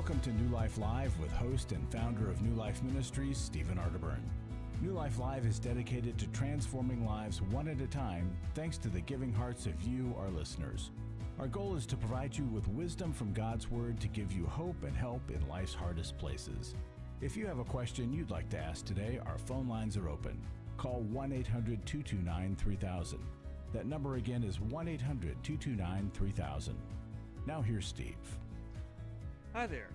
Welcome to New Life Live with host and founder of New Life Ministries, Stephen Arterburn. New Life Live is dedicated to transforming lives one at a time thanks to the giving hearts of you, our listeners. Our goal is to provide you with wisdom from God's Word to give you hope and help in life's hardest places. If you have a question you'd like to ask today, our phone lines are open. Call 1-800-229-3000. That number again is 1-800-229-3000. Now here's Steve. Hi there.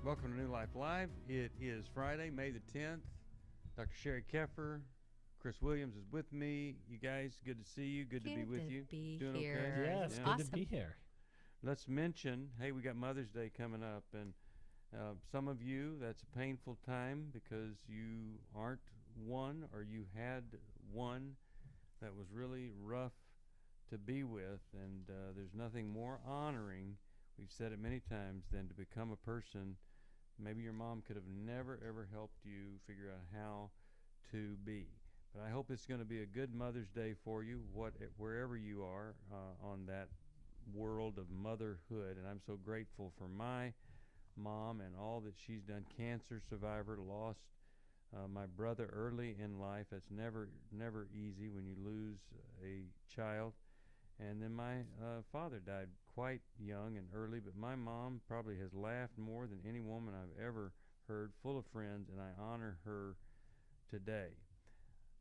Welcome to New Life Live. It is Friday, May the 10th. Dr. Sheri Keffer, Chris Williams is with me. You guys, good to see you. Good to be with you. Doing here. Okay? Yes, yeah. Good Awesome. to be here. Let's mention, hey, we got Mother's Day coming up, and some of you, that's a painful time because you aren't one or you had one that was really rough to be with, and there's nothing more honoring, we've said it many times, than to become a person. Maybe your mom could have never ever helped you figure out how to be. But I hope it's going to be a good Mother's Day for you, wherever you are on that world of motherhood. And I'm so grateful for my mom and all that she's done. Cancer survivor, lost my brother early in life. That's never easy when you lose a child. And then my father died quite young and early, but my mom probably has laughed more than any woman I've ever heard, full of friends, and I honor her today.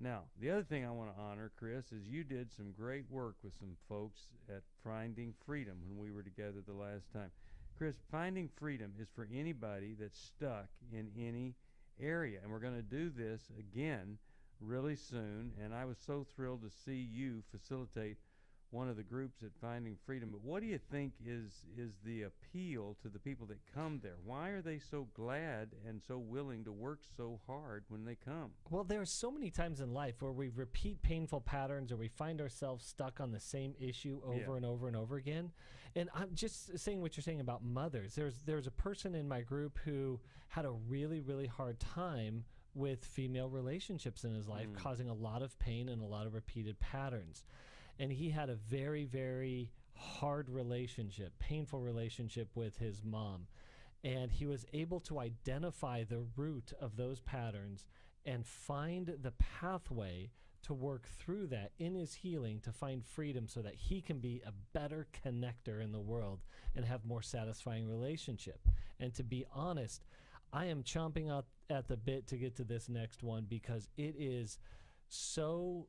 Now, the other thing I want to honor, Chris, is you did some great work with some folks at Finding Freedom when we were together the last time. Chris, Finding Freedom is for anybody that's stuck in any area, and we're going to do this again really soon, and I was so thrilled to see you facilitate one of the groups at Finding Freedom. But what do you think is the appeal to the people that come there? Why are they so glad and so willing to work so hard when they come? Well, there are so many times in life where we repeat painful patterns or we find ourselves stuck on the same issue over and over and over again. And I'm just saying what you're saying about mothers. There's a person in my group who had a really, really hard time with female relationships in his life, causing a lot of pain and a lot of repeated patterns. And he had a very, very hard relationship, painful relationship with his mom. And he was able to identify the root of those patterns and find the pathway to work through that in his healing to find freedom so that he can be a better connector in the world and have more satisfying relationship. And to be honest, I am chomping at the bit to get to this next one because it is so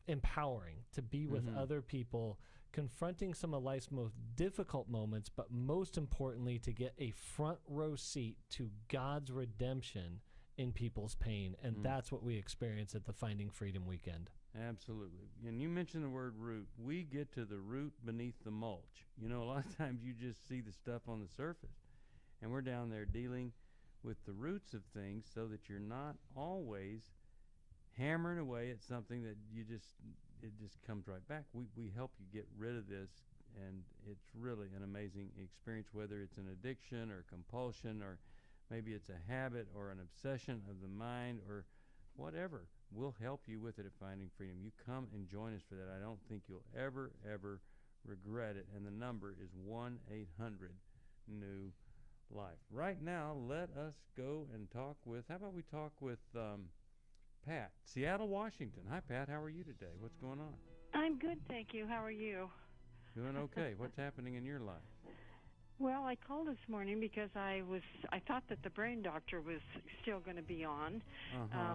empowering to be with other people, confronting some of life's most difficult moments, but most importantly, to get a front row seat to God's redemption in people's pain. And that's what we experience at the Finding Freedom weekend. Absolutely. And you mentioned the word root. We get to the root beneath the mulch. You know, a lot of times you just see the stuff on the surface, and we're down there dealing with the roots of things so that you're not always hammering away at something that it just comes right back. We help you get rid of this, and it's really an amazing experience, whether it's an addiction or compulsion, or maybe it's a habit or an obsession of the mind or whatever. We'll help you with it at Finding Freedom. You come and join us for that. I don't think you'll ever regret it. And the number is 1-800-NEW-LIFE. Right now, let us go and talk with, how about we talk with Pat, Seattle, Washington. Hi, Pat. How are you today? What's going on? I'm good, thank you. How are you? Doing okay. What's happening in your life? Well, I called this morning because I thought that the brain doctor was still going to be on,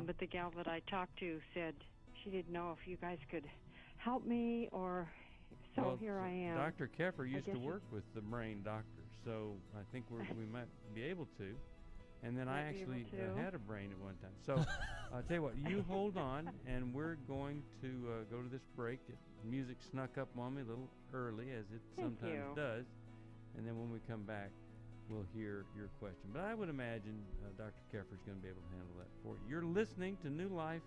but the gal that I talked to said she didn't know if you guys could help me, or so well, here I am. Dr. Keffer used to work with the brain doctor, so I think we might be able to. And then I actually had a brain at one time. So I'll tell you what, you hold on, and we're going to go to this break. Music snuck up on me a little early, as it sometimes does. And then when we come back, we'll hear your question. But I would imagine Dr. Keffer is going to be able to handle that for you. You're listening to New Life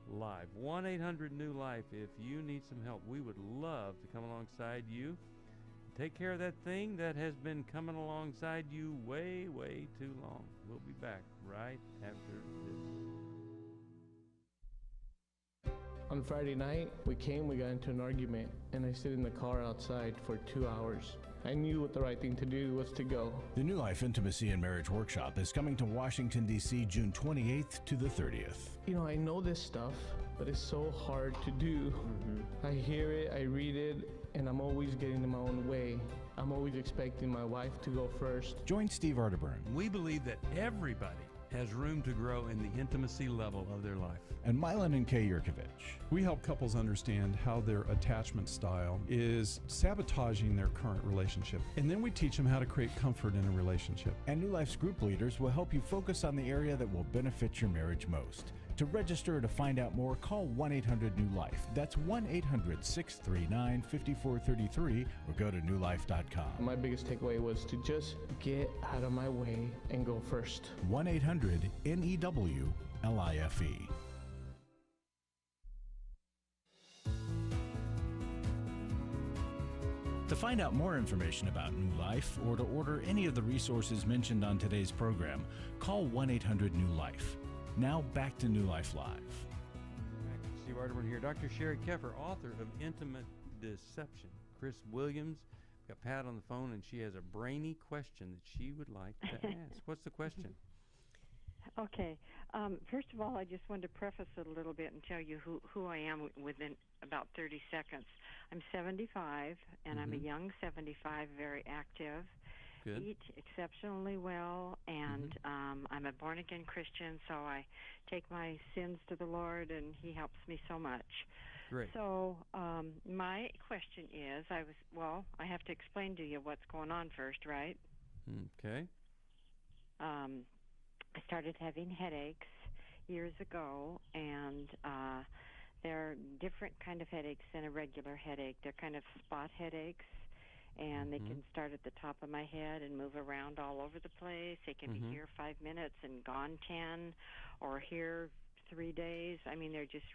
Live. 1-800-NEW-LIFE. If you need some help, we would love to come alongside you. Take care of that thing that has been coming alongside you way, way too long. We'll be back right after this. On Friday night, we got into an argument, and I stayed in the car outside for 2 hours. I knew what the right thing to do was to go. The New Life Intimacy and Marriage Workshop is coming to Washington, D.C. June 28th to the 30th. I know this stuff, but it's so hard to do. I hear it, I read it, and I'm always getting in my own way. I'm always expecting my wife to go first. Join Steve Arterburn. We believe that everybody has room to grow in the intimacy level of their life. And Milan and Kay Yurkovich. We help couples understand how their attachment style is sabotaging their current relationship. And then we teach them how to create comfort in a relationship. And New Life's group leaders will help you focus on the area that will benefit your marriage most. To register or to find out more, call 1-800-NEW-LIFE. That's 1-800-639-5433 or go to newlife.com. My biggest takeaway was to just get out of my way and go first. 1-800-NEW-LIFE. To find out more information about New Life or to order any of the resources mentioned on today's program, call 1-800-NEW-LIFE. Now back to New Life Live. Back to Steve Arterburn here. Dr. Sheri Keffer, author of Intimate Deception. Chris Williams, got Pat on the phone, and she has a brainy question that she would like to ask. What's the question? Okay. First of all, I just wanted to preface it a little bit and tell you who I am within about 30 seconds. I'm 75, and I'm a young 75, very active. Good. Eat exceptionally well, and I'm a born-again Christian, so I take my sins to the Lord, and He helps me so much. Great. So my question is, I have to explain to you what's going on first, right? Okay. I started having headaches years ago, and they're different kind of headaches than a regular headache. They're kind of spot headaches. And they can start at the top of my head and move around all over the place. They can be here 5 minutes and gone 10, or here 3 days. I mean, they're just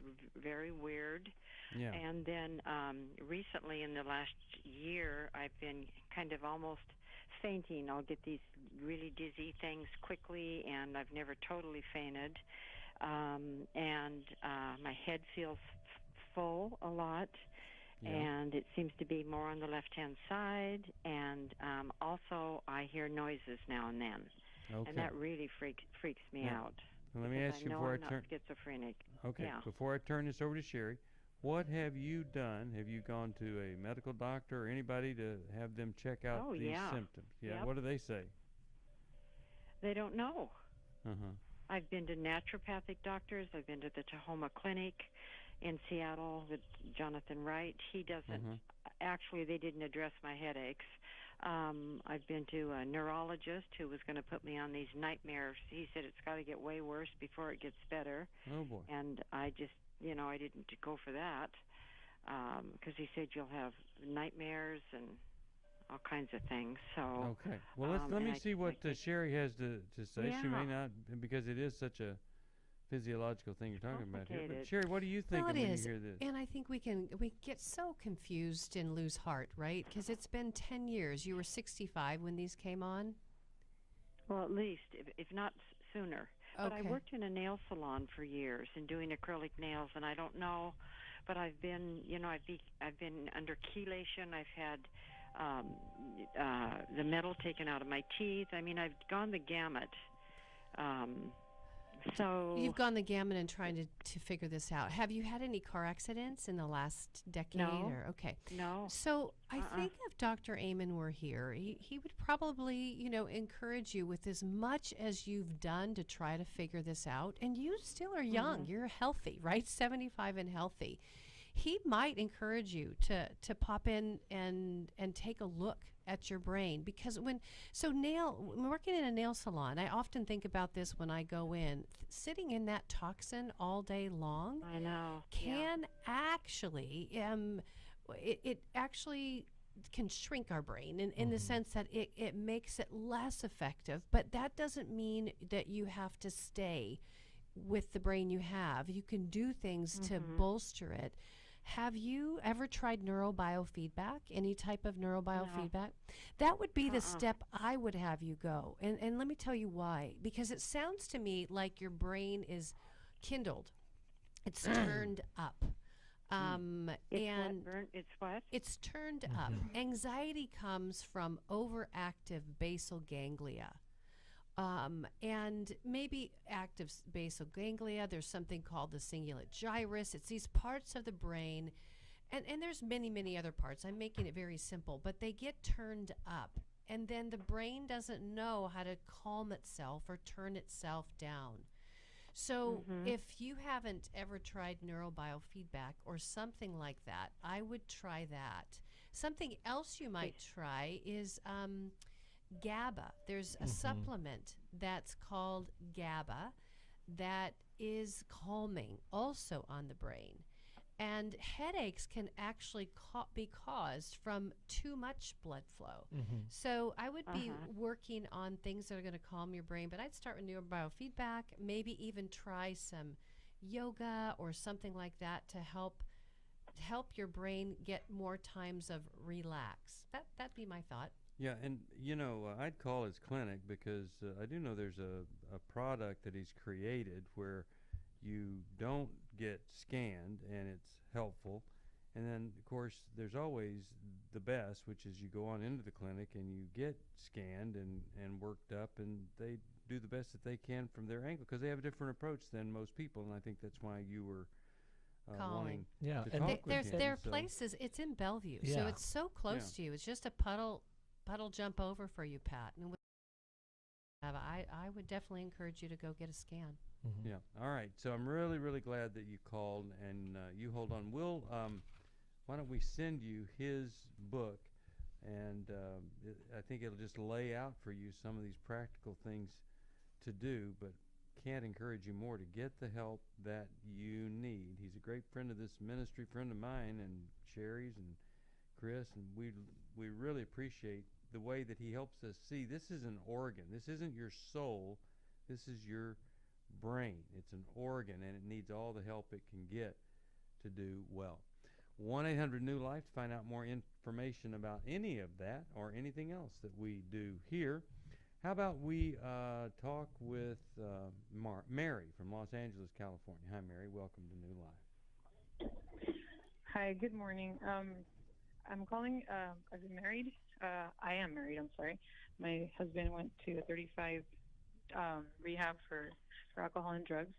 very weird. Yeah. And then recently, in the last year, I've been kind of almost fainting. I'll get these really dizzy things quickly, and I've never totally fainted. And my head feels full a lot. Yeah. And it seems to be more on the left-hand side, and also I hear noises now and then, and that really freaks me out. Well, let me ask you before I turn. I'm not schizophrenic. Okay. Yeah. Before I turn this over to Sheri, what have you done? Have you gone to a medical doctor or anybody to have them check out these symptoms? Yeah. Yep. What do they say? They don't know. Uh-huh. I've been to naturopathic doctors. I've been to the Tahoma Clinic in Seattle with Jonathan Wright. He doesn't, actually, they didn't address my headaches. I've been to a neurologist who was going to put me on these nightmares. He said it's got to get way worse before it gets better. Oh, boy. And I just, I didn't go for that because he said you'll have nightmares and all kinds of things. So okay. Well, let me see what Sheri has to say. Yeah. She may not, because it is such a physiological thing you're talking about here. But Sheri, what do you think when you hear this? And I think we get so confused and lose heart, right? Because it's been 10 years. You were 65 when these came on? Well, at least, if not sooner. Okay. But I worked in a nail salon for years and doing acrylic nails, and I don't know, but I've been, I've been under chelation. I've had the metal taken out of my teeth. I mean, I've gone the gamut. So you've gone the gamut in trying to figure this out. Have you had any car accidents in the last decade? No. Okay. No. So I think if Dr. Amen were here, he would probably, encourage you with as much as you've done to try to figure this out. And you still are young. You're healthy, right? 75 and healthy. He might encourage you to pop in and take a look at your brain, because when working in a nail salon, I often think about this when I go in. Sitting in that toxin all day long, I know, can actually it actually can shrink our brain in the sense that it makes it less effective. But that doesn't mean that you have to stay with the brain you have. You can do things to bolster it. Have you ever tried neurobiofeedback, any type of neurobiofeedback? No. That would be the step I would have you go. And let me tell you why. Because it sounds to me like your brain is kindled. It's turned up. And It's what? it's turned up. Anxiety comes from overactive basal ganglia. And maybe active basal ganglia, there's something called the cingulate gyrus. It's these parts of the brain, and there's many, many other parts. I'm making it very simple, but they get turned up. And then the brain doesn't know how to calm itself or turn itself down. So if you haven't ever tried neurobiofeedback or something like that, I would try that. Something else you might try is GABA. There's a supplement that's called GABA that is calming also on the brain. And headaches can actually be caused from too much blood flow. So I would be working on things that are going to calm your brain, but I'd start with neurobiofeedback, maybe even try some yoga or something like that to help your brain get more times of relax. That'd be my thought. Yeah, and I'd call his clinic because I do know there's a product that he's created where you don't get scanned, and it's helpful. And then, of course, there's always the best, which is you go on into the clinic and you get scanned and worked up, and they do the best that they can from their angle because they have a different approach than most people. And I think that's why you were wanting to talk with him. There are places. It's in Bellevue, so it's so close to you. It's just a puddle jump over for you, Pat. And I would definitely encourage you to go get a scan. Yeah. All right. So I'm really, really glad that you called, and you hold on. We'll why don't we send you his book, and I think it'll just lay out for you some of these practical things to do, but can't encourage you more to get the help that you need. He's a great friend of this ministry, friend of mine, and Sheri's and Chris, and we really appreciate the way that he helps us see this is an organ. This isn't your soul. This is your brain. It's an organ, and it needs all the help it can get to do well. 1-800-NEW-LIFE to find out more information about any of that or anything else that we do here. How about we talk with Mary from Los Angeles, California. Hi, Mary. Welcome to New Life. Hi, good morning. I'm calling, I've been married. I am married, I'm sorry. My husband went to a 35 rehab for alcohol and drugs.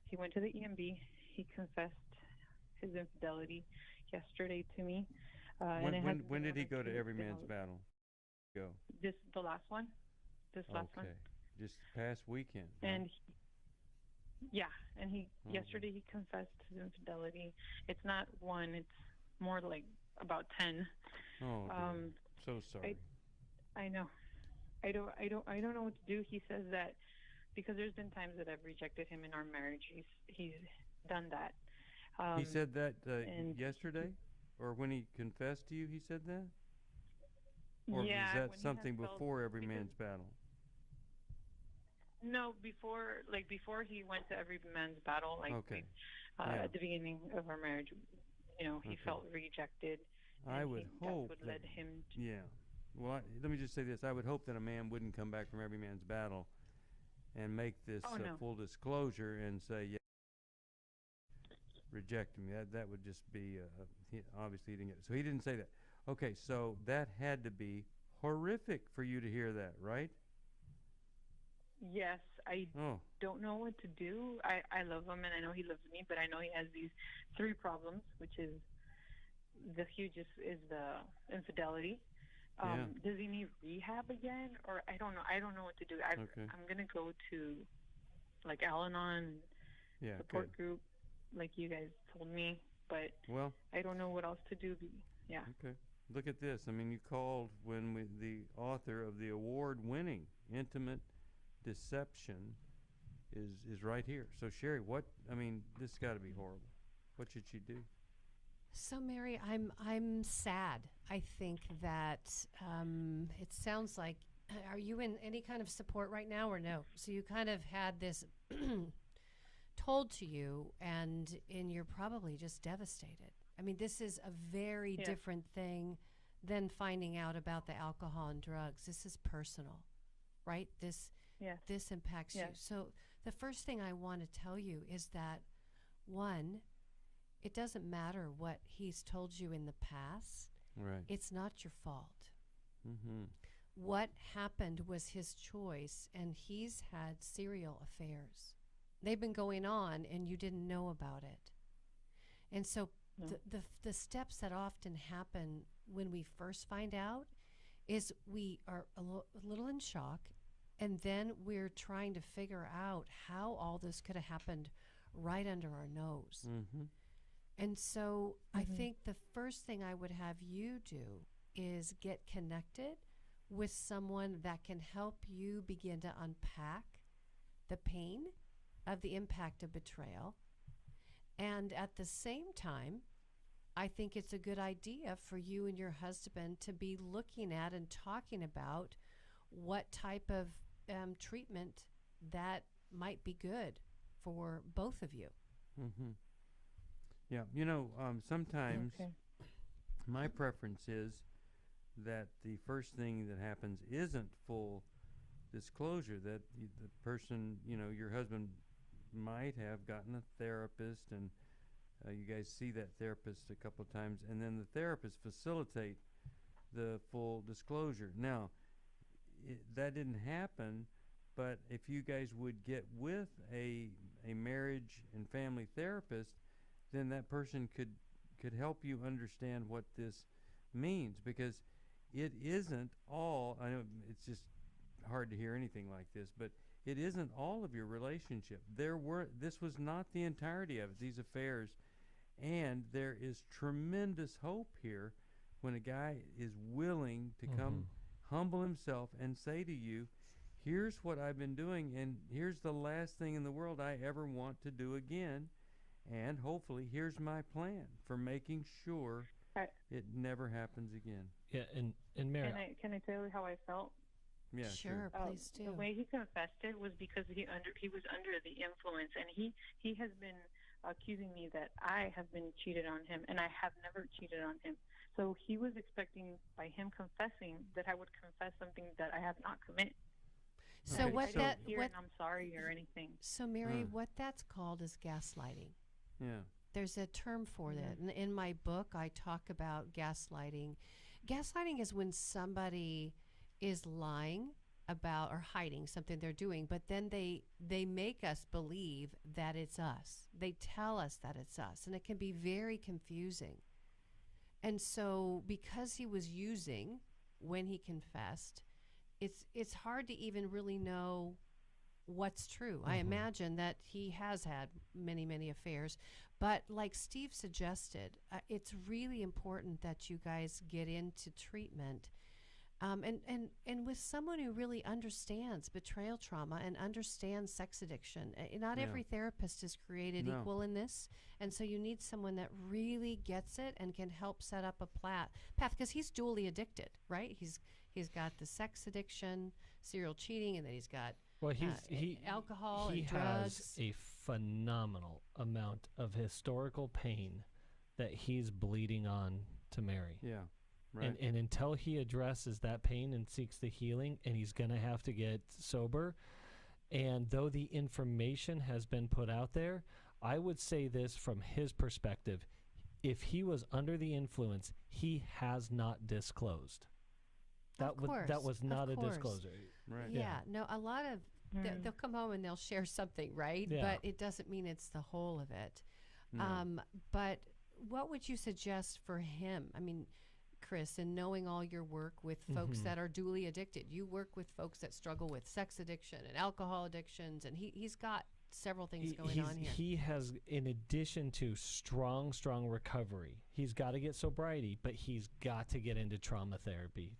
He went to the EMB. He confessed his infidelity yesterday to me. When did he go to Every Man's Battle? The last one. Last one. Just past weekend. And yesterday he confessed his infidelity. It's not one, it's more like about 10. Oh, so sorry. I know. I don't know what to do. He says that because there's been times that I've rejected him in our marriage. He's done that. He said that yesterday, or when he confessed to you, he said that. Or was that something before Every Man's Battle? No, before he went to Every Man's Battle, at the beginning of our marriage, he felt rejected. I would hope that would lead him to. Yeah. Well, let me just say this. I would hope that a man wouldn't come back from Every Man's Battle and make this full disclosure and say, yeah, reject me. That would just be, obviously he didn't get it. So he didn't say that. Okay, so that had to be horrific for you to hear that, right? Yes, I don't know what to do. I love him, and I know he loves me, but I know he has these 3 problems, which is the hugest is the infidelity. Does he need rehab again, or I don't know. I don't know what to do. I'm gonna go to like Al-Anon support group, like you guys told me, but I don't know what else to do. Yeah. Okay. Look at this. I mean, you called when the author of the award-winning Intimate Deception is right here. So Sheri, this has got to be horrible. What should she do? So Mary, I'm sad. I think that it sounds like, are you in any kind of support right now or no? So you kind of had this told to you, and you're probably just devastated. I mean, this is a very different thing than finding out about the alcohol and drugs. This is personal, right? This impacts you. So the first thing I want to tell you is that, one, it doesn't matter what he's told you in the past. Right. It's not your fault. Mm-hmm. What happened was his choice, and he's had serial affairs. They've been going on, and you didn't know about it. And so the steps that often happen when we first find out is we are a little in shock, and then we're trying to figure out how all this could have happened right under our nose. Mm-hmm. And so I think the first thing I would have you do is get connected with someone that can help you begin to unpack the pain of the impact of betrayal. And at the same time, I think it's a good idea for you and your husband to be looking at and talking about what type of treatment that might be good for both of you. Mm-hmm. Yeah, sometimes my preference is that the first thing that happens isn't full disclosure, that the person, your husband might have gotten a therapist, and you guys see that therapist a couple of times, and then the therapist facilitate the full disclosure. Now, that didn't happen, but if you guys would get with a marriage and family therapist, then that person could help you understand what this means, because it isn't all, I know it's just hard to hear anything like this, but it isn't all of your relationship. This was not the entirety of it, these affairs, and there is tremendous hope here when a guy is willing to come humble himself and say to you, here's what I've been doing, and here's the last thing in the world I ever want to do again, and hopefully here's my plan for making sure it never happens again. Yeah, and Mary, can I tell you how I felt? Yeah, sure. Please do. The way he confessed it was because he was under the influence, and he has been accusing me that I have been cheated on him, and I have never cheated on him. So he was expecting, by him confessing, that I would confess something that I have not committed. So I didn't hear an I'm sorry or anything. So Mary, what that's called is gaslighting. Yeah. There's a term for that. And in my book, I talk about gaslighting. Gaslighting is when somebody is lying about or hiding something they're doing, but then they make us believe that it's us. They tell us that it's us, and it can be very confusing. And so because he was using when he confessed, it's hard to even really know what's true. I imagine that he has had many, many affairs, but like Steve suggested, it's really important that you guys get into treatment, and with someone who really understands betrayal trauma and understands sex addiction. Not every therapist is created equal in this, and so you need someone that really gets it and can help set up a path, because he's dually addicted, right? He's got the sex addiction, serial cheating, and then he's got alcohol and drugs. He has a phenomenal amount of historical pain that he's bleeding on to Mary. Yeah, right. And until he addresses that pain and seeks the healing, and he's going to have to get sober, and though the information has been put out there, I would say this from his perspective: if he was under the influence, he has not disclosed. That was not a disclosure. Right. Yeah. No, a lot of they'll come home and they'll share something, right? Yeah. But it doesn't mean it's the whole of it. No. But what would you suggest for him? I mean, Chris, in knowing all your work with folks that are dually addicted, you work with folks that struggle with sex addiction and alcohol addictions, and he's got several things going on here. He has, in addition to strong recovery, he's got to get sobriety, but he's got to get into trauma therapy,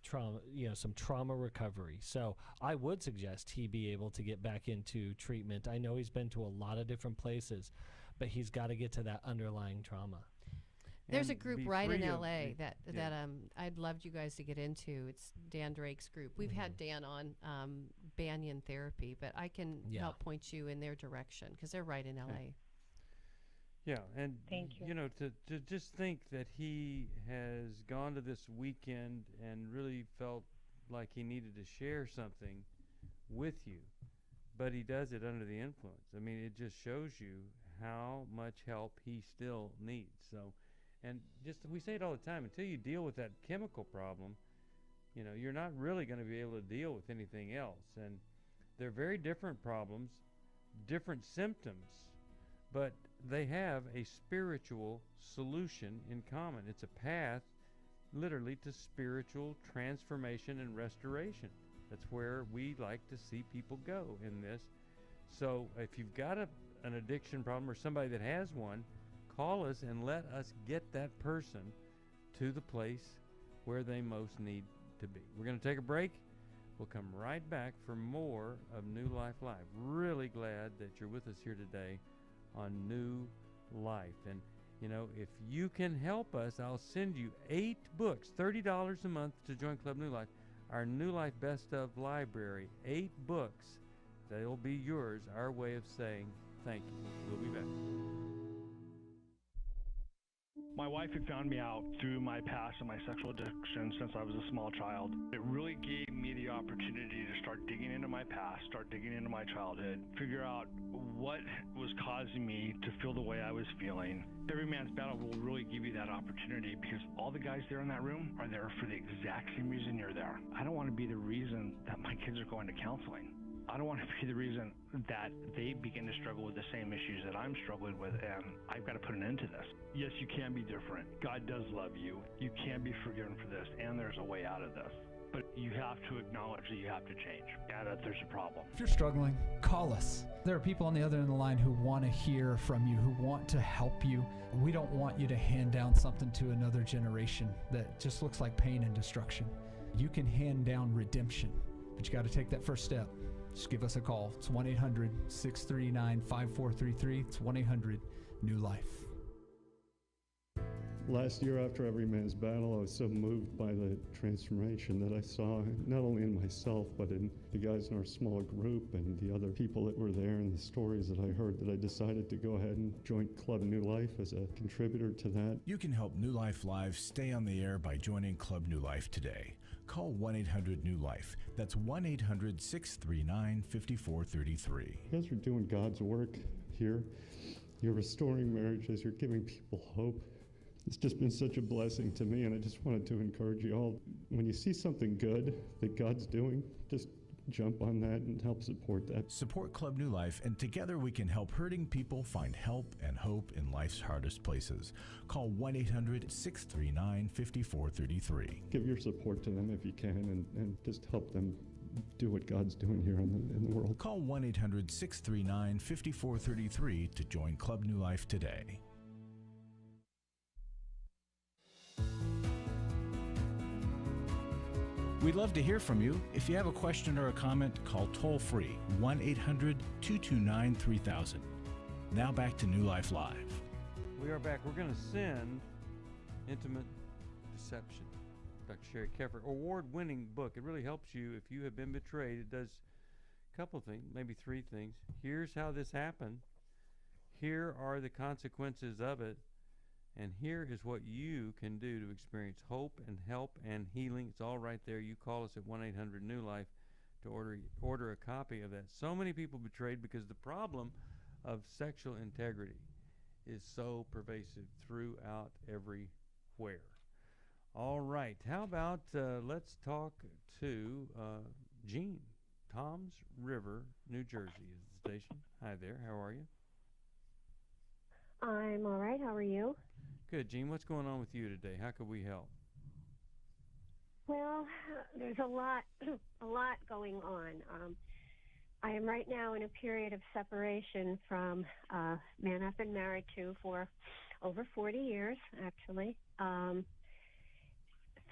some trauma recovery. So I would suggest he be able to get back into treatment. I know he's been to a lot of different places, but he's got to get to that underlying trauma. There's a group right in LA that I'd love you guys to get into. It's Dan Drake's group. We've had Dan on Banyan Therapy, but I can help point you in their direction because they're right in LA. Yeah, and thank you. To just think that he has gone to this weekend and really felt like he needed to share something with you, but he does it under the influence. I mean, it just shows you how much help he still needs. So, and just we say it all the time, until you deal with that chemical problem, you know, you're not really going to be able to deal with anything else. And they're very different problems, different symptoms, but they have a spiritual solution in common. It's a path literally to spiritual transformation and restoration. That's where we like to see people go in this. So if you've got an addiction problem or somebody that has one, call us and let us get that person to the place where they most need to be. We're going to take a break. We'll come right back for more of New Life Live. Really glad that you're with us here today on New Life. And, you know, if you can help us, I'll send you 8 books, $30 a month to join Club New Life, our New Life Best of Library. 8 books. They'll be yours, our way of saying thank you. We'll be back. My wife had found me out through my past and my sexual addiction since I was a small child. It really gave me the opportunity to start digging into my past, start digging into my childhood, figure out what was causing me to feel the way I was feeling. Every Man's Battle will really give you that opportunity because all the guys there in that room are there for the exact same reason you're there. I don't want to be the reason that my kids are going to counseling. I don't want to be the reason that they begin to struggle with the same issues that I'm struggling with, and I've got to put an end to this. Yes, you can be different. God does love you. You can be forgiven for this, and there's a way out of this. But you have to acknowledge that you have to change, and that there's a problem. If you're struggling, call us. There are people on the other end of the line who want to hear from you, who want to help you. We don't want you to hand down something to another generation that just looks like pain and destruction. You can hand down redemption, but you got to take that first step. Just give us a call. It's 1-800-639-5433. It's 1-800-NEW-LIFE. Last year, after Every Man's Battle, I was so moved by the transformation that I saw, not only in myself, but in the guys in our small group and the other people that were there and the stories that I heard, that I decided to go ahead and join Club New Life as a contributor to that. You can help New Life Live stay on the air by joining Club New Life today. Call 1-800-NEW-LIFE. That's 1-800-639-5433. You guys are doing God's work here. You're restoring marriages. You're giving people hope. It's just been such a blessing to me, and I just wanted to encourage you all. When you see something good that God's doing, just jump on that and help support that. Support Club New Life, and together we can help hurting people find help and hope in life's hardest places. Call 1-800-639-5433. Give your support to them if you can, and just help them do what God's doing here in the world. Call 1-800-639-5433 to join Club New Life today. We'd love to hear from you. If you have a question or a comment, call toll-free 1-800-229-3000. Now back to New Life Live. We are back. We're going to send Intimate Deception, Dr. Sheri Keffer, award-winning book. It really helps you if you have been betrayed. It does a couple things, maybe 3 things. Here's how this happened. Here are the consequences of it. And here is what you can do to experience hope and help and healing. It's all right there. You call us at 1-800-NEW-LIFE to order a copy of that. So many people betrayed because the problem of sexual integrity is so pervasive throughout everywhere. All right. How about let's talk to Jean. Toms River, New Jersey is the station. Hi there. How are you? I'm all right. How are you? Good, Jean. What's going on with you today? How could we help? Well, there's a lot going on. I am right now in a period of separation from a man I've been married to for over 40 years, actually.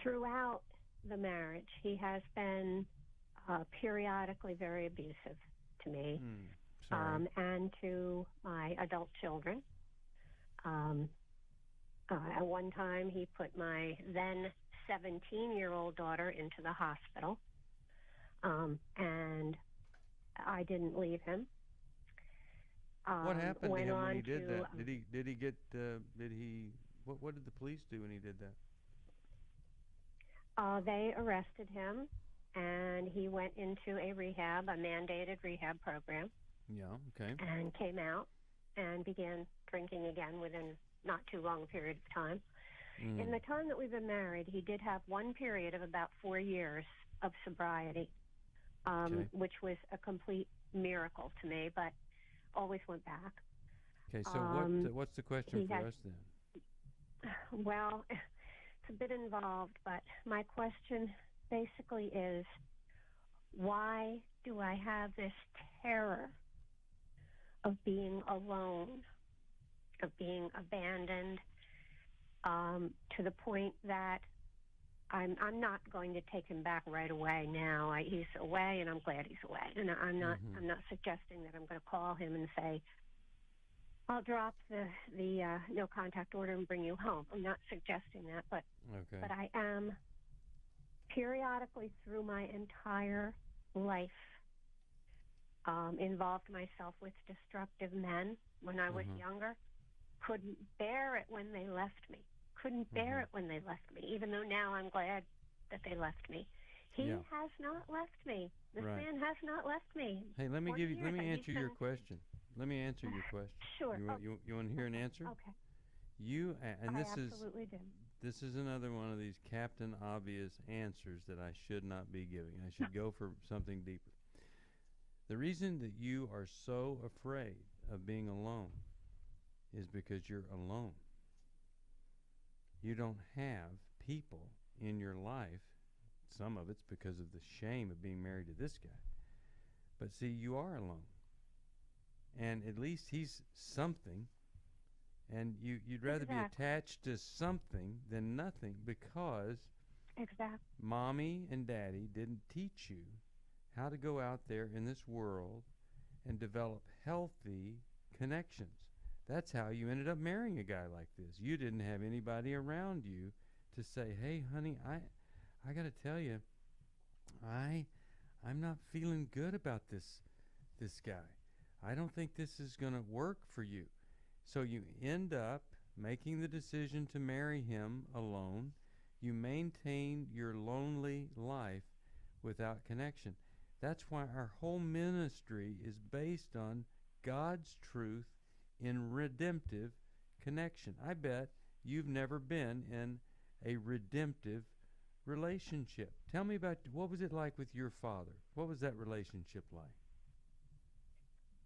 Throughout the marriage, he has been periodically very abusive to me and to my adult children. At one time, he put my then 17-year-old daughter into the hospital, and I didn't leave him. What happened to him when he did that? What did the police do when he did that? They arrested him, and he went into a mandated rehab program. Yeah, okay. And came out. and began drinking again within not too long a period of time. In the time that we've been married, he did have one period of about 4 years of sobriety, which was a complete miracle to me, but always went back. Okay, so what's the question for us then? Well, it's a bit involved, but my question basically is, why do I have this terror of being alone, of being abandoned, to the point that I'm not going to take him back right away now. He's away, and I'm glad he's away. And I'm not suggesting that I'm going to call him and say, I'll drop the no contact order and bring you home. I'm not suggesting that, but I am periodically through my entire life involved myself with destructive men when I was younger. Couldn't bear it when they left me. Couldn't bear it when they left me, even though now I'm glad that they left me. He has not left me. This man has not left me. Hey, let me answer your question. Let me answer your question. Sure. You want to hear an answer? Okay. Absolutely do. This is another one of these Captain Obvious answers that I should not be giving. I should go for something deeper. The reason that you are so afraid of being alone is because you're alone. You don't have people in your life. Some of it's because of the shame of being married to this guy. But see, you are alone. And at least he's something. And you'd rather be attached to something than nothing, because Mommy and Daddy didn't teach you how to go out there in this world and develop healthy connections. That's how you ended up marrying a guy like this. You didn't have anybody around you to say, hey, honey, I got to tell you, I'm not feeling good about this guy. I don't think this is going to work for you. So you end up making the decision to marry him alone. You maintain your lonely life without connection. That's why our whole ministry is based on God's truth in redemptive connection. I bet you've never been in a redemptive relationship. Tell me about, what was it like with your father? What was that relationship like?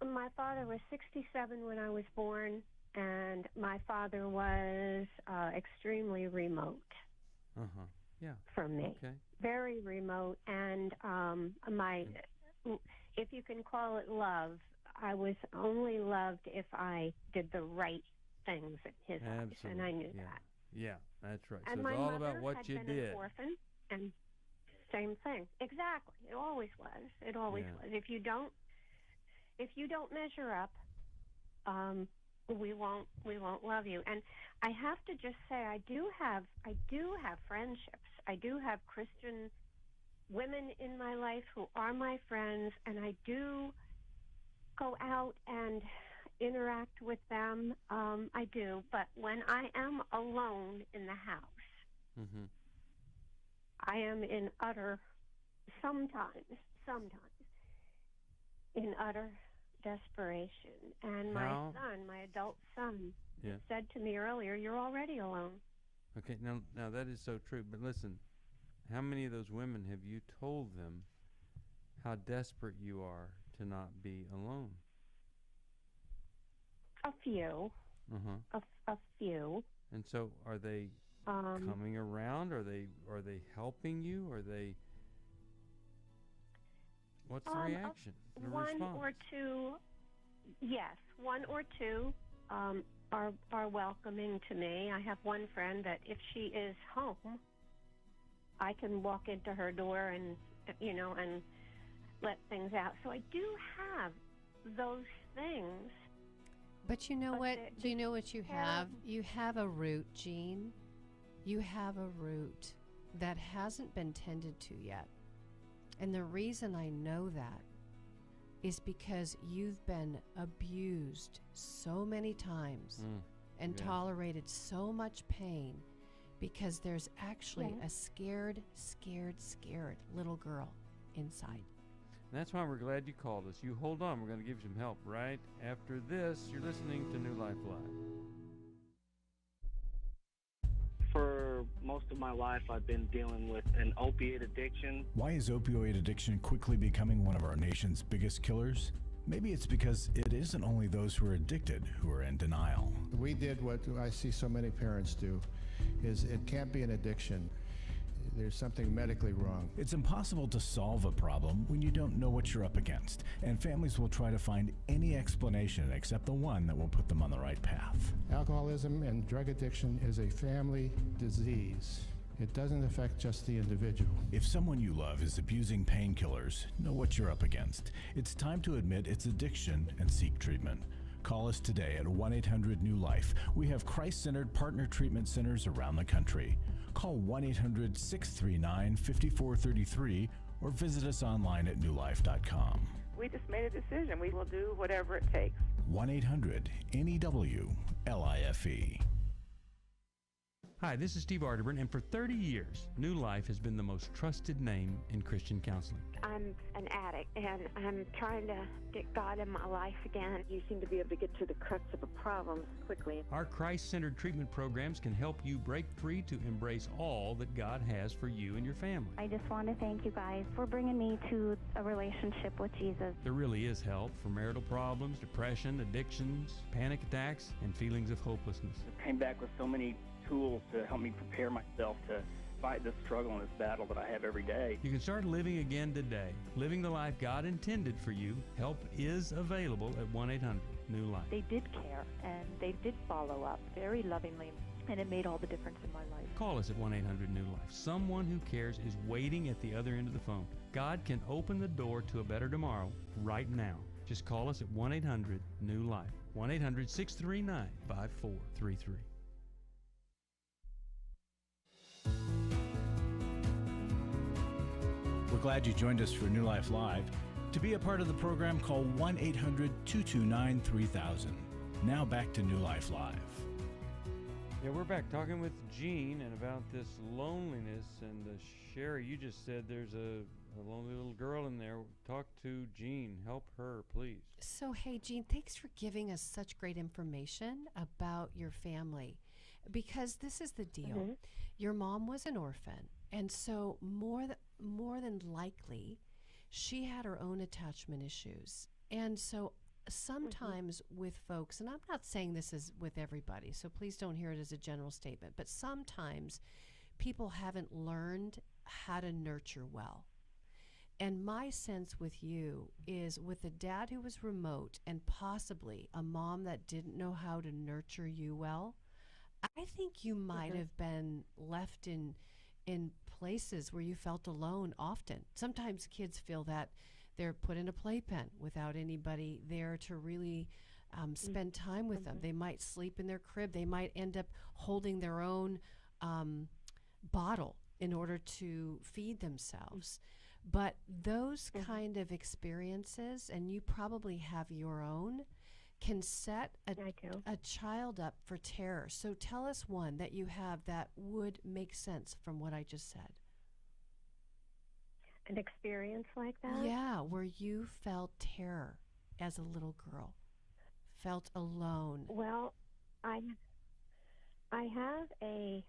My father was 67 when I was born, and my father was extremely remote from me. Okay. Very remote, and if you can call it love, I was only loved if I did the right things in his eyes, and I knew that. Yeah, that's right. And so my it's all mother about what had you been did. An orphan, and same thing. Exactly. It always was. It always was. If you don't measure up, we won't love you. And I have to just say, I do have friendships. I do have Christian women in my life who are my friends, and I do go out and interact with them. I do. But when I am alone in the house, I am in sometimes in utter desperation. And my adult son, said to me earlier, "You're already alone." Okay, now that is so true. But listen, how many of those women have you told them how desperate you are to not be alone? A few. A few. And so, are they coming around? Are they helping you? Are they? What's the reaction? The response? Or two. Yes, one or two are welcoming to me. I have one friend that if she is home, I can walk into her door and let things out. So I do have those things. But you know what? Do you know what you have? You have a root, Jean. You have a root that hasn't been tended to yet. And the reason I know that is because you've been abused so many times and tolerated so much pain, because there's actually a scared little girl inside. And that's why we're glad you called us. You hold on. We're going to give you some help right after this. You're listening to New Life Live. For most of my life, I've been dealing with an opiate addiction. Why is opioid addiction quickly becoming one of our nation's biggest killers? Maybe it's because it isn't only those who are addicted who are in denial. We did what I see so many parents do, is it can't be an addiction. There's something medically wrong. It's impossible to solve a problem when you don't know what you're up against, and families will try to find any explanation except the one that will put them on the right path. Alcoholism and drug addiction is a family disease. It doesn't affect just the individual. If someone you love is abusing painkillers, know what you're up against. It's time to admit it's addiction and seek treatment. Call us today at 1-800-NEW-LIFE. We have Christ-centered partner treatment centers around the country. Call 1-800-639-5433 or visit us online at newlife.com. We just made a decision. We will do whatever it takes. 1-800-NEW-LIFE. Hi, this is Steve Arterburn, and for 30 years, New Life has been the most trusted name in Christian counseling. I'm an addict, and I'm trying to get God in my life again. You seem to be able to get to the crux of a problem quickly. Our Christ-centered treatment programs can help you break free to embrace all that God has for you and your family. I just want to thank you guys for bringing me to a relationship with Jesus. There really is help for marital problems, depression, addictions, panic attacks, and feelings of hopelessness. I came back with so many tools to help me prepare myself to fight this struggle and this battle that I have every day. You can start living again today, living the life God intended for you. Help is available at 1-800-NEW-LIFE. They did care, and they did follow up very lovingly, and it made all the difference in my life. Call us at 1-800-NEW-LIFE. Someone who cares is waiting at the other end of the phone. God can open the door to a better tomorrow right now. Just call us at 1-800-NEW-LIFE. 1-800-639-5433. We're glad you joined us for New Life Live. To be a part of the program, call 1-800-229-3000. Now back to New Life Live. Yeah, we're back talking with Jean and about this loneliness. And Sheri, you just said there's a lonely little girl in there. Talk to Jean. Help her, please. So, hey, Jean, thanks for giving us such great information about your family. Because this is the deal. Mm-hmm. Your mom was an orphan. And so more than likely, she had her own attachment issues. And so sometimes with folks, and I'm not saying this is with everybody, so please don't hear it as a general statement, but sometimes people haven't learned how to nurture well. And my sense with you is with a dad who was remote and possibly a mom that didn't know how to nurture you well, I think you might have been left in places where you felt alone often. Sometimes kids feel that they're put in a playpen without anybody there to really spend time with them. They might sleep in their crib. They might end up holding their own bottle in order to feed themselves. But those kind of experiences, and you probably have your own, can set a child up for terror. So tell us one that you have that would make sense from what I just said. An experience like that? Yeah, where you felt terror as a little girl, felt alone. Well, I have a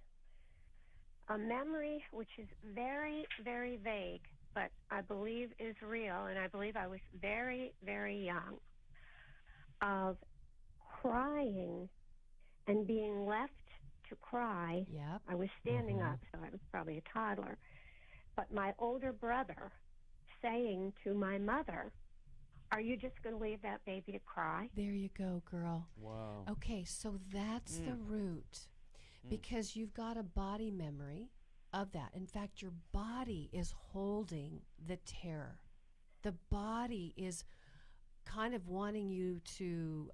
memory which is very, very vague, but I believe is real, and I believe I was very, very young, of crying and being left to cry. Yep. I was standing up, so I was probably a toddler. But my older brother saying to my mother, "Are you just going to leave that baby to cry?" There you go, girl. Wow. Okay, so that's the root, because you've got a body memory of that. In fact, your body is holding the terror. The body is kind of wanting you to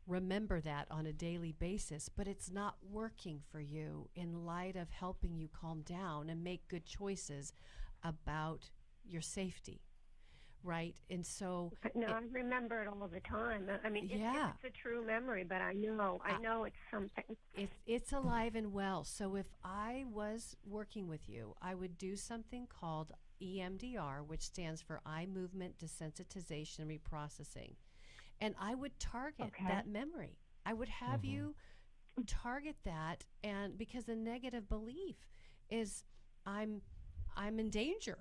remember that on a daily basis, but it's not working for you in light of helping you calm down and make good choices about your safety. right? And so No, I remember it all the time. I mean, yeah, it's a true memory, but I know it's something. It's alive and well. So if I was working with you, I would do something called EMDR, which stands for eye movement desensitization reprocessing. And I would target that memory. I would have you target that, and because the negative belief is I'm in danger,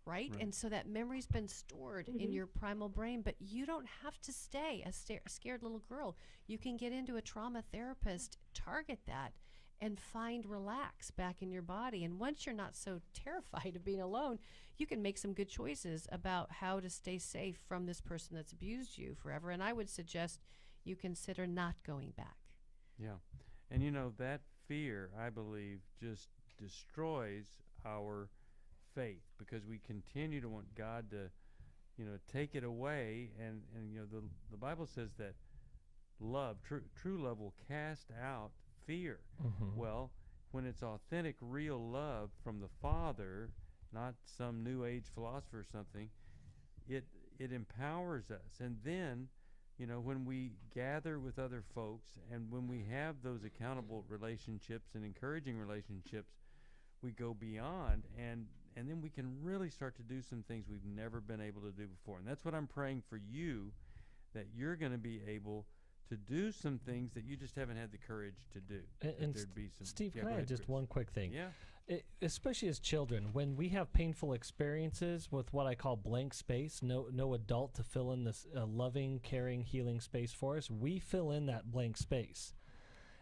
right? And so that memory's been stored in your primal brain, but you don't have to stay a scared little girl. You can get into a trauma therapist, target that, and find relax back in your body. And once you're not so terrified of being alone, you can make some good choices about how to stay safe from this person that's abused you forever. And I would suggest you consider not going back. Yeah. And you know, that fear, I believe, just destroys our faith, because we continue to want God to, you know, take it away. And you know, the Bible says that love, true love, will cast out fear. Well, when it's authentic, real love from the Father, not some new age philosopher or something, it empowers us. And then, you know, when we gather with other folks and when we have those accountable relationships and encouraging relationships, we go beyond, and then we can really start to do some things we've never been able to do before. And that's what I'm praying for you, that you're going to be able to do some things that you just haven't had the courage to do. And Steve, can I add just one quick thing? Yeah. Especially as children, when we have painful experiences with what I call blank space, no adult to fill in this loving, caring, healing space for us, we fill in that blank space.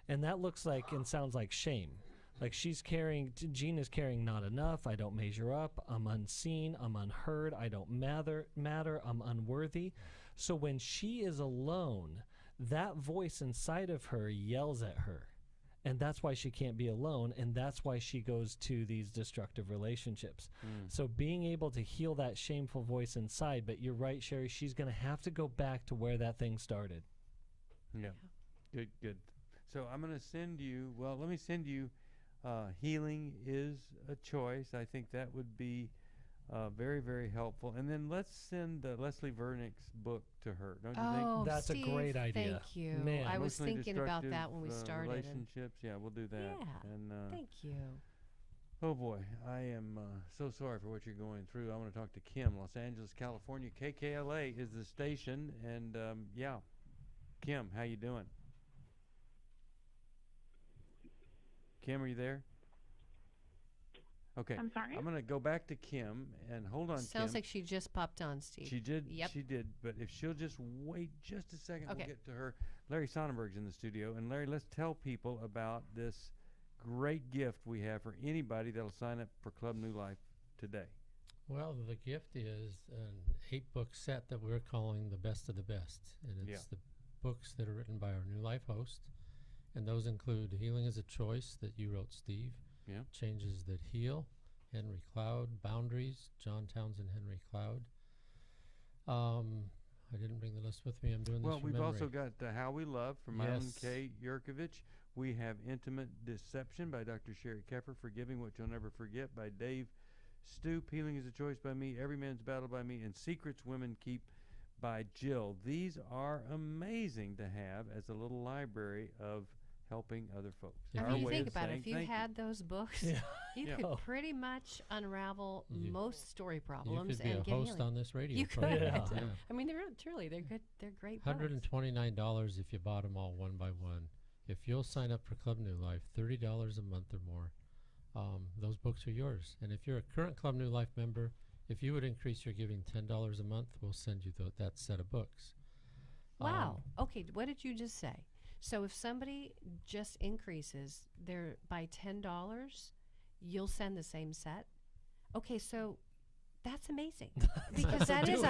And that looks like and sounds like shame. Like Jean is carrying not enough, I don't measure up, I'm unseen, I'm unheard, I don't matter, I'm unworthy. So when she is alone, that voice inside of her yells at her. And that's why she can't be alone, and that's why she goes to these destructive relationships. So being able to heal that shameful voice inside, but you're right, Sheri, she's going to have to go back to where that thing started. Yeah. Good. So I'm going to send you, let me send you Healing is a Choice. I think that would be very, very helpful. And then let's send Leslie Vernick's book to her. Don't you think? That's Steve, a great idea. Thank you. Man. I was thinking about that when we started. Relationships. Yeah, we'll do that. Yeah. And, thank you. Oh boy, I am so sorry for what you're going through. I want to talk to Kim, Los Angeles, California. KKLA is the station, and yeah, Kim, how you doing? Kim, are you there? Okay. I'm sorry? I'm going to go back to Kim, and hold on, Sounds Kim. like she just popped on, Steve. She did. Yep. She did. But if she'll just wait just a second, Okay. we'll get to her. Larry Sonnenberg's in the studio. And Larry, let's tell people about this great gift we have for anybody that'll sign up for Club New Life today. Well, the gift is an 8-book set that we're calling the best of the best. And it's the books that are written by our New Life host. And those include Healing is a Choice that you wrote, Steve. Yeah. Changes That Heal, Henry Cloud. Boundaries, John Townsend, Henry Cloud. I didn't bring the list with me. I'm doing this from we've memory. also got How We Love from Mylan K. Yurkovich. We have Intimate Deception by Dr. Sheri Keffer. Forgiving What You'll Never Forget by Dave Stoop. Healing is a Choice by me. Every Man's Battle by me. And Secrets Women Keep by Jill. These are amazing to have as a little library of helping other folks. I mean, you think about it. If you had those books, you could pretty much unravel most story problems. You could be and a get host healing. on this radio You program. could. I mean, they're good. They're great books. $129 if you bought them all one by one. If you'll sign up for Club New Life, $30 a month or more, those books are yours. And if you're a current Club New Life member, if you would increase your giving $10 a month, we'll send you that set of books. Wow. Okay, what did you just say? So if somebody just increases their by $10, you'll send the same set? Okay, so that's amazing. Because that is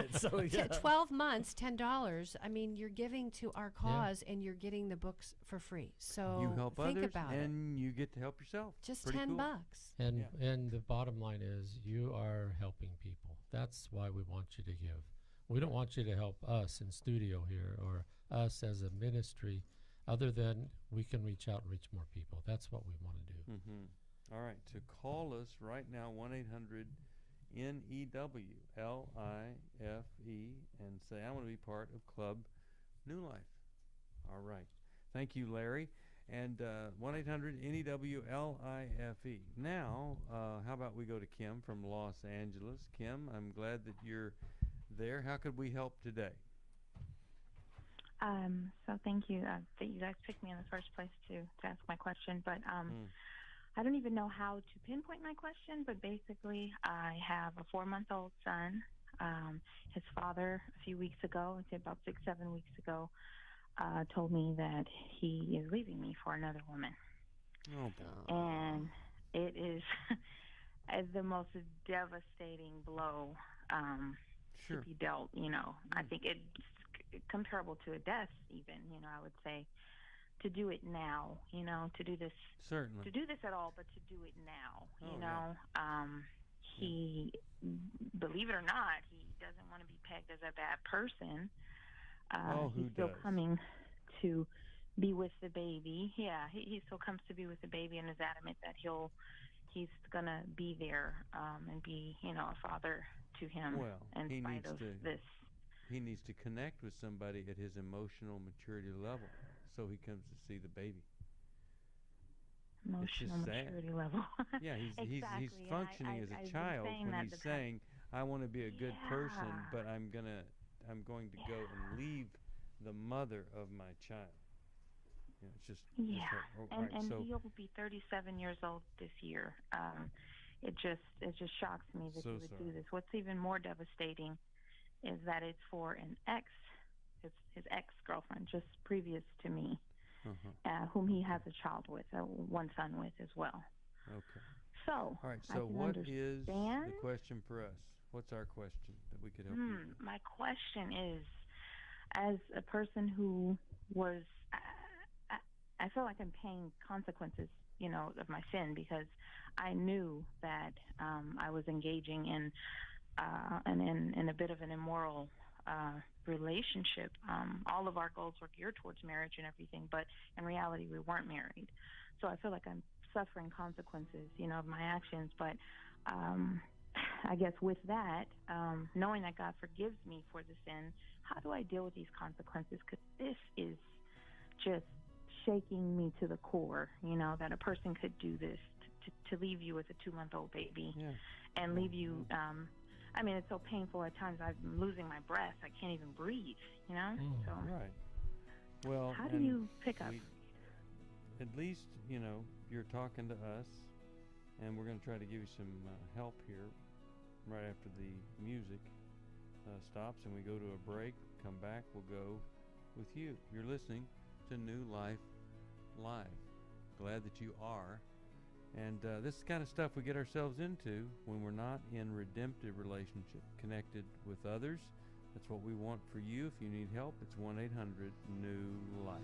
12 months, $10. I mean, you're giving to our cause and you're getting the books for free. So you help think others about and you get to help yourself. Just Pretty $10. cool. And the bottom line is you are helping people. That's why we want you to give. We don't want you to help us in studio here or us as a ministry, other than we can reach out and reach more people. That's what we want to do. All right, to call us right now, N-E-W-L-I-F-E, and say, I want to be part of Club New Life. All right. Thank you, Larry. And 1-800-N-E-W-L-I-F-E. Now, how about we go to Kim from Los Angeles. Kim, I'm glad that you're there. How could we help today? So thank you that you guys picked me in the first place to ask my question. But I don't even know how to pinpoint my question, but basically I have a 4-month-old son. His father, a few weeks ago, I'd say about 6-7 weeks ago, told me that he is leaving me for another woman. Oh, boy. And it is the most devastating blow to be dealt, you know. I think it's comparable to a death even, you know, I would say. To do it now, you know, to do this. Certainly. To do this at all, but to do it now, you know. Yeah. He, believe it or not, he doesn't want to be pegged as a bad person. He's still coming to be with the baby. Yeah, he still comes to be with the baby and is adamant that he's going to be there and be, you know, a father to him in spite of this. He needs to connect with somebody at his emotional maturity level. So he comes to see the baby. Emotional maturity level. Yeah, he's functioning as a child when he's saying, "I want to be a good person, but I'm going to go and leave the mother of my child." You know, it's just and he'll be 37 years old this year. It just shocks me that he would do this. What's even more devastating is that it's for an his ex-girlfriend, just previous to me, whom he has a child with, one son with as well. Okay. So, all right. So, what is the question for us? What's our question that we could help you with? My question is, as a person who was, I feel like I'm paying consequences, you know, of my sin, because I knew that I was engaging in a bit of an immoral relationship. All of our goals were geared towards marriage and everything, but in reality we weren't married. So I feel like I'm suffering consequences, you know, of my actions. But I guess with that, knowing that God forgives me for the sin, how do I deal with these consequences? Because this is just shaking me to the core, you know, that a person could do this to leave you with a 2-month-old baby and leave you I mean, it's so painful at times. I'm losing my breath. I can't even breathe, you know? So, right. Well, how do you pick up? At least, you know, you're talking to us, and we're going to try to give you some help here right after the music stops and we go to a break. Come back, we'll go with you. You're listening to New Life Live. Glad that you are. And this is the kind of stuff we get ourselves into when we're not in redemptive relationship, connected with others. That's what we want for you. If you need help, it's 1-800-NEW-LIFE.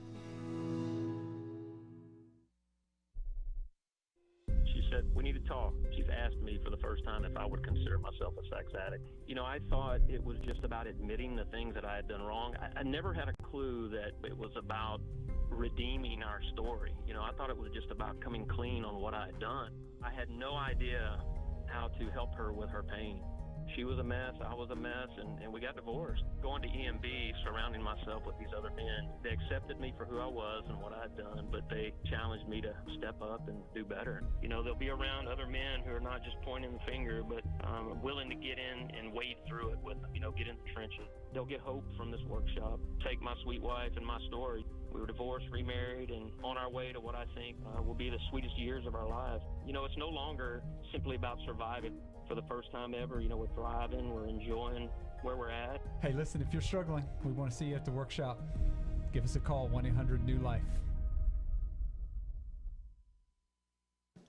She said, we need to talk. She's asked me for the first time if I would consider myself a sex addict. You know, I thought it was just about admitting the things that I had done wrong. I never had a clue that it was about redeeming our story. You know, I thought it was just about coming clean on what I had done. I had no idea how to help her with her pain. She was a mess, I was a mess, and we got divorced. Going to EMB, surrounding myself with these other men, they accepted me for who I was and what I had done, but they challenged me to step up and do better. You know, they'll be around other men who are not just pointing the finger, but willing to get in and wade through it with them, you know, get in the trenches. They'll get hope from this workshop. Take my sweet wife and my story. We were divorced, remarried, and on our way to what I think will be the sweetest years of our lives. You know, it's no longer simply about surviving. For the first time ever, you know, we're thriving, we're enjoying where we're at. Hey, listen, if you're struggling, we want to see you at the workshop. Give us a call, 1-800-NEW-LIFE.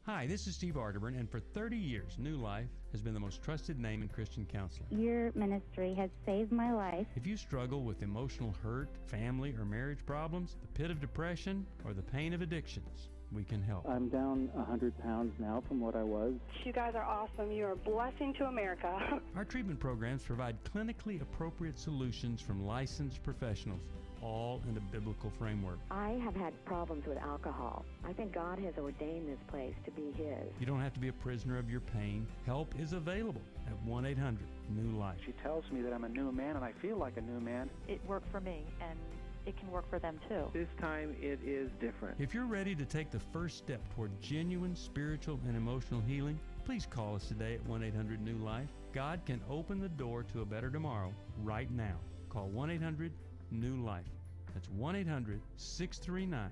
Hi, this is Steve Arterburn, and for 30 years, New Life has been the most trusted name in Christian counseling. Your ministry has saved my life. If you struggle with emotional hurt, family or marriage problems, the pit of depression, or the pain of addictions, we can help. I'm down 100 pounds now from what I was. You guys are awesome. You're a blessing to America. Our treatment programs provide clinically appropriate solutions from licensed professionals, all in a biblical framework. I have had problems with alcohol. I think God has ordained this place to be His. You don't have to be a prisoner of your pain. Help is available at 1-800-NEW-LIFE. She tells me that I'm a new man, and I feel like a new man. It worked for me, and it can work for them too. This time it is different. If you're ready to take the first step toward genuine spiritual and emotional healing, please call us today at 1-800-NEW-LIFE. God can open the door to a better tomorrow right now. Call 1-800-NEW-LIFE. That's 1-800-639-5433.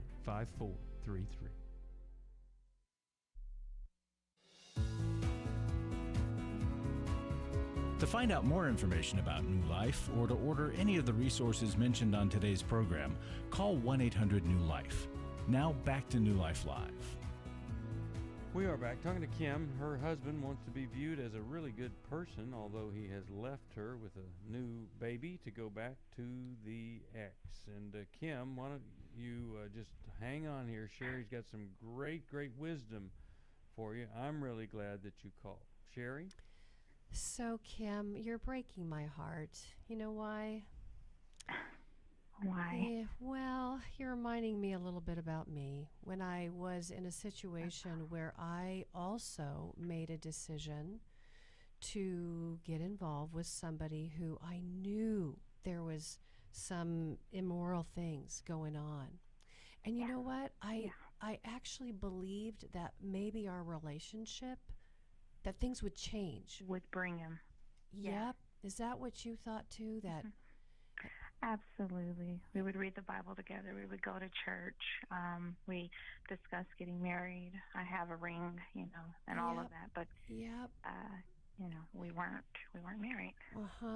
To find out more information about New Life or to order any of the resources mentioned on today's program, call 1-800-NEW-LIFE. Now back to New Life Live. We are back talking to Kim. Her husband wants to be viewed as a really good person, although he has left her with a new baby to go back to the ex. And Kim, why don't you just hang on here. Sheri's got some great wisdom for you. I'm really glad that you called. Sheri? So, Kim, you're breaking my heart. You know why? Why? Well, you're reminding me a little bit about me when I was in a situation where I also made a decision to get involved with somebody who I knew there was some immoral things going on. And you know what? I actually believed that maybe our relationship, that things would change. Would bring him. Yep. Is that what you thought too? That Absolutely. We would read the Bible together. We would go to church. We discussed getting married. I have a ring, and all of that. But we weren't married.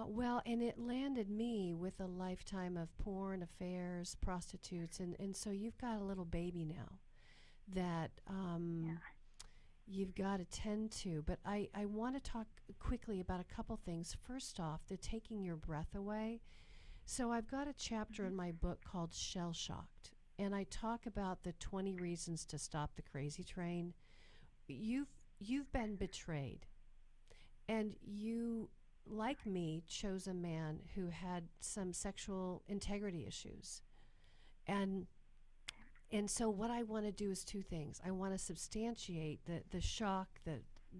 Well, and it landed me with a lifetime of porn, affairs, prostitutes, and so you've got a little baby now that you've got to tend to. But I want to talk quickly about a couple things. First off, the taking your breath away. So I've got a chapter in my book called Shell Shocked, and I talk about the 20 reasons to stop the crazy train. You've been betrayed, and you, like me, chose a man who had some sexual integrity issues. And so what I want to do is two things. I want to substantiate the shock, the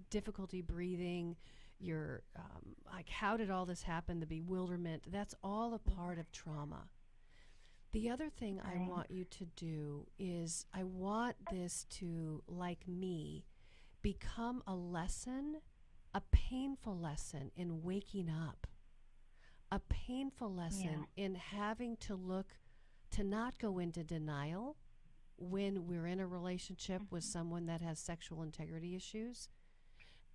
difficulty breathing, your like, how did all this happen, the bewilderment. That's all a part of trauma. The other thing I want you to do is I want this to, like me, become a lesson, a painful lesson in waking up, a painful lesson in having to not go into denial when we're in a relationship with someone that has sexual integrity issues,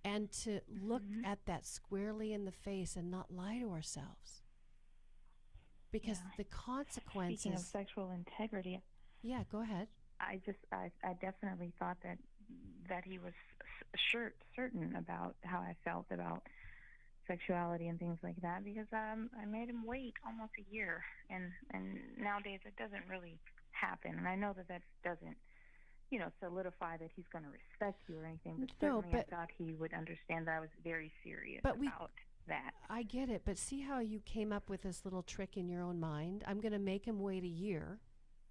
and to look at that squarely in the face and not lie to ourselves. Because the consequences... Speaking of sexual integrity... Yeah, go ahead. I definitely thought that he was certain about how I felt about sexuality and things like that, because I made him wait almost a year, and nowadays it doesn't really happen. And I know that doesn't solidify that he's going to respect you or anything, but certainly I thought he would understand that I was very serious about that. I get it, but see how you came up with this little trick in your own mind? I'm going to make him wait a year.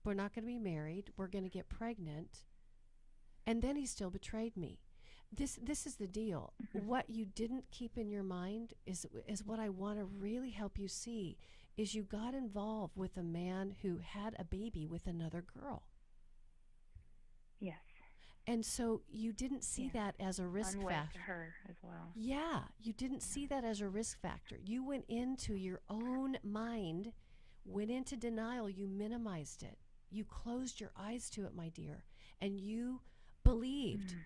We're not going to be married. We're going to get pregnant. And then he still betrayed me. This is the deal. What you didn't keep in your mind is what I want to really help you see, is you got involved with a man who had a baby with another girl. Yes. And so you didn't see that as a risk factor. To her as well. Yeah, you didn't see that as a risk factor. You went into your own mind, went into denial, you minimized it. You closed your eyes to it, my dear. And you believed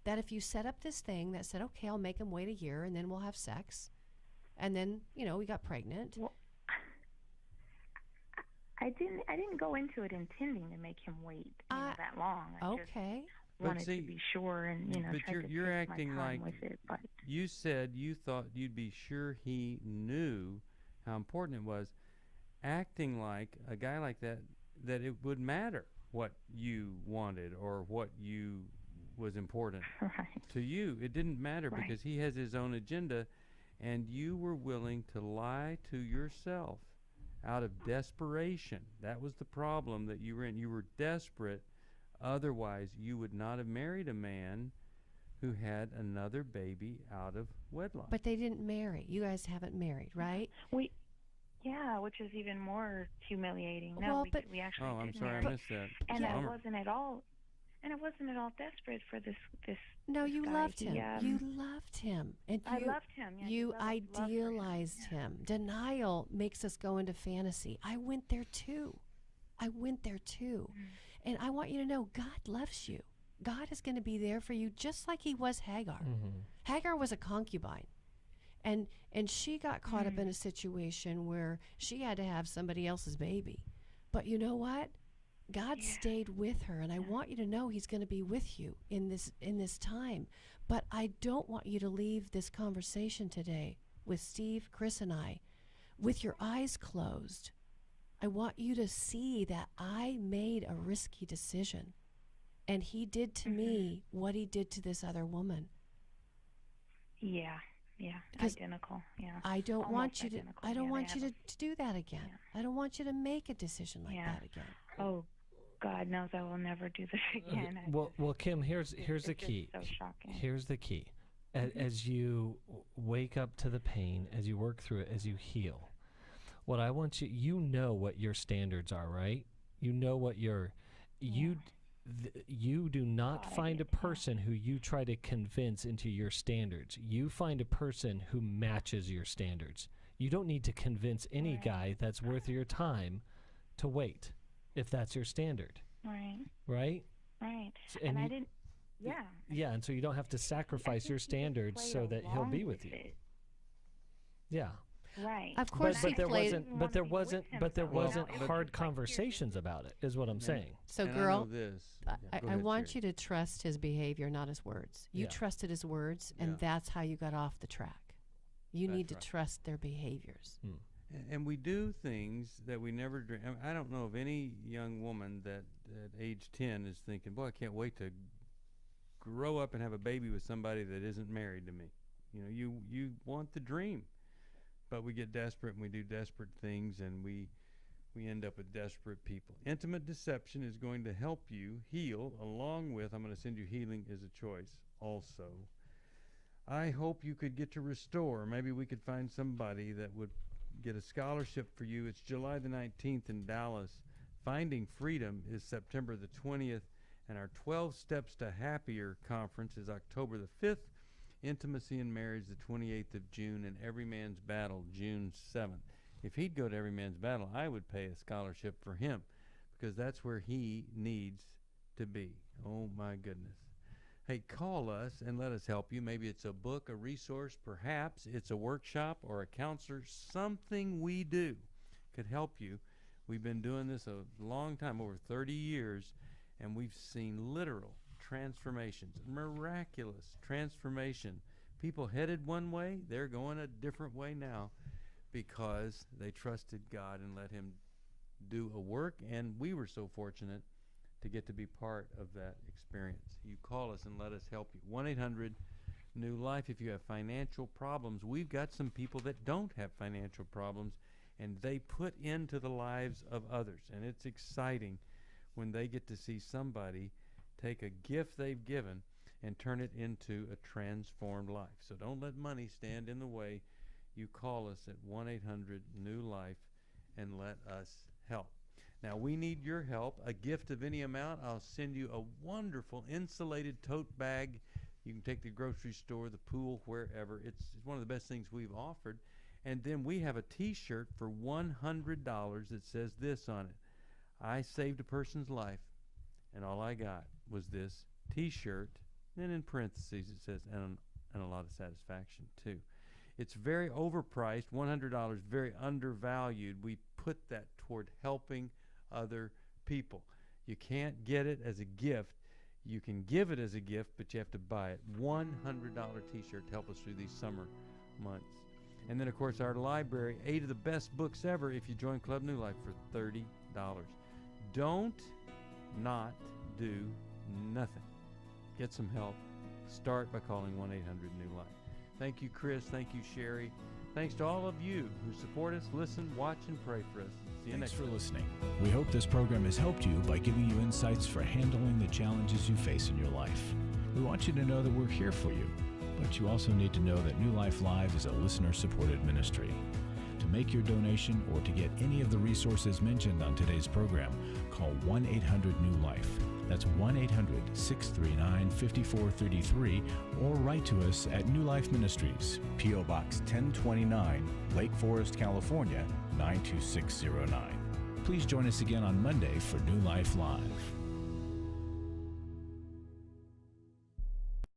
that if you set up this thing that said, okay, I'll make him wait a year and then we'll have sex. And then, we got pregnant. Well, I didn't go into it intending to make him wait that long. I just wanted to be sure and but you're acting like with it, but you said you thought you'd be sure he knew how important it was. Acting like a guy like that it would matter what you wanted or what you was important to you. It didn't matter because he has his own agenda, and you were willing to lie to yourself out of desperation. That was the problem that you were in. You were desperate. Otherwise, you would not have married a man who had another baby out of wedlock. But they didn't marry. You guys haven't married, right? Yeah, which is even more humiliating. No, Well, but we actually I'm did sorry, marry. I missed that. And I Bummer. wasn't at all desperate for this. No, this you guy. loved He, him. You loved him, and I loved him. Yeah, you loved for him. idealized him. Denial makes us go into fantasy. I went there too. And I want you to know God loves you. God is going to be there for you just like he was Hagar. Hagar was a concubine. And she got caught up in a situation where she had to have somebody else's baby. But you know what? God stayed with her, and I want you to know he's going to be with you in this time. But I don't want you to leave this conversation today with Steve, Chris, and I with your eyes closed. I want you to see that I made a risky decision, and he did to me what he did to this other woman. Yeah, identical. Yeah. I don't Almost want you to. identical. I don't Yeah, want they you have to do that again. I don't want you to make a decision like that again. Oh, God knows I will never do this again. Well, Kim, here's the it's key. just so shocking. Here's the key. As you wake up to the pain, as you work through it, as you heal, what I want you know what your standards are, right? You know what you do not find a person who you try to convince into your standards. You find a person who matches your standards. You don't need to convince any guy that's worth your time to wait, if that's your standard. Right. Right? Right. And I you- didn't. Yeah. Yeah, and so you don't have to sacrifice your standards so that he'll be with you. Yeah. Right. Of course, but there played. wasn't hard conversations about it, is what I'm saying. So, And girl, I know this. I want you to trust his behavior, not his words. You trusted his words, and that's how you got off the track. You need to trust their behaviors. And we do things that we never dream. I don't know of any young woman that at age 10 is thinking, boy, I can't wait to grow up and have a baby with somebody that isn't married to me. You know, you want the dream. But we get desperate and we do desperate things, and we end up with desperate people. Intimate deception is going to help you heal, along with, I'm going to send you Healing is a Choice also. I hope you could get to Restore. Maybe we could find somebody that would get a scholarship for you. It's July the 19th in Dallas. Finding Freedom is September the 20th, and our 12 Steps to Happier conference is October the 5th. Intimacy and Marriage the 28th of June, and Every Man's Battle June 7th. If he'd go to Every Man's Battle, I would pay a scholarship for him, because that's where he needs to be. Oh my goodness. Hey, call us and let us help you. Maybe it's a book, a resource, perhaps it's a workshop or a counselor. Something we do could help you. We've been doing this a long time, over 30 years, and we've seen literal transformations, miraculous transformation. People headed one way, they're going a different way now, because they trusted God and let him do a work, and we were so fortunate to get to be part of that experience. You call us and let us help you. 1-800-NEW-LIFE. If you have financial problems, we've got some people that don't have financial problems, and they put into the lives of others, and it's exciting when they get to see somebody take a gift they've given and turn it into a transformed life. So don't let money stand in the way. You call us at 1-800-NEW-LIFE and let us help. Now, we need your help. A gift of any amount, I'll send you a wonderful insulated tote bag. You can take to the grocery store, the pool, wherever. It's one of the best things we've offered. And then we have a T-shirt for $100 that says this on it: I saved a person's life, and all I got was this T-shirt. Then in parentheses it says, and a lot of satisfaction too. It's very overpriced, $100, very undervalued. We put that toward helping other people. You can't get it as a gift. You can give it as a gift, but you have to buy it. $100 T-shirt to help us through these summer months. And then, of course, our library, 8 of the best books ever if you join Club New Life for $30. Don't not do nothing. Get some help. Start by calling 1-800-NEW-LIFE. Thank you, Chris. Thank you, Sheri. Thanks to all of you who support us, listen, watch, and pray for us. See you Thanks next for time. listening. We hope this program has helped you by giving you insights for handling the challenges you face in your life. We want you to know that we're here for you, but you also need to know that New Life Live is a listener-supported ministry. To make your donation or to get any of the resources mentioned on today's program, call 1-800-NEW-LIFE. That's 1-800-639-5433, or write to us at New Life Ministries, P.O. Box 1029, Lake Forest, California, 92609. Please join us again on Monday for New Life Live.